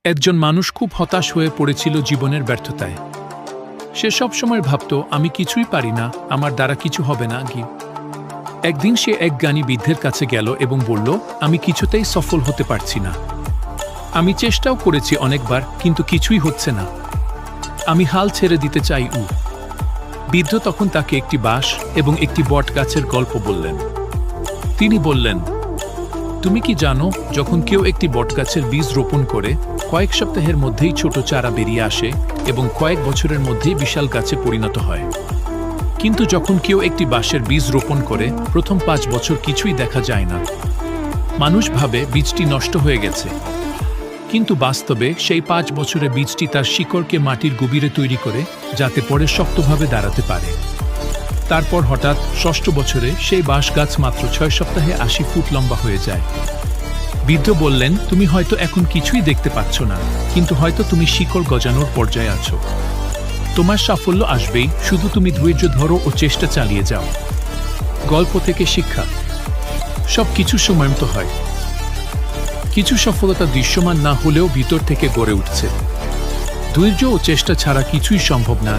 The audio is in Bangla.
একজন মানুষ খুব হতাশ হয়ে পড়েছিল জীবনের ব্যর্থতায়। সে সবসময় ভাবত, আমি কিছুই পারি না, আমার দ্বারা কিছু হবে না। একদিন সে এক জ্ঞানী বৃদ্ধের কাছে গেল এবং বলল, আমি কিছুতেই সফল হতে পারছি না। আমি চেষ্টাও করেছি অনেকবার, কিন্তু কিছুই হচ্ছে না। আমি হাল ছেড়ে দিতে চাই। বৃদ্ধ তখন তাকে একটি বাঁশ এবং একটি বট গাছের গল্প বললেন। তিনি বললেন, তুমি কি জানো, যখন কেউ একটি বটগাছের বীজ রোপণ করে, কয়েক সপ্তাহের মধ্যেই ছোট চারা বেরিয়ে আসে এবং কয়েক বছরের মধ্যেই বিশাল গাছে পরিণত হয়। কিন্তু যখন কেউ একটি বাঁশের বীজ রোপণ করে, প্রথম 5 বছর কিছুই দেখা যায় না। মানুষ ভাবে বীজটি নষ্ট হয়ে গেছে, কিন্তু বাস্তবে সেই 5 বছরে বীজটি তার শিকড়কে মাটির গভীরে তৈরি করে, যাতে পরে শক্তভাবে দাঁড়াতে পারে। তারপর হঠাৎ 6ষ্ঠ বছরে সেই বাঁশ গাছ মাত্র 6 সপ্তাহে 80 ফুট লম্বা হয়ে যায়। বৃদ্ধ বললেন, তুমি হয়তো এখন কিছুই দেখতে পাচ্ছ না, কিন্তু হয়তো তুমি শিকড় গজানোর পর্যায়ে আছো। তোমার সাফল্য আসবেই, শুধু তুমি ধৈর্য ধরো ও চেষ্টা চালিয়ে যাও। গল্প থেকে শিক্ষা: সব কিছু সময়মতো হয়। কিছু সফলতা দৃশ্যমান না হলেও ভিতর থেকে গড়ে উঠছে। ধৈর্য ও চেষ্টা ছাড়া কিছুই সম্ভব না।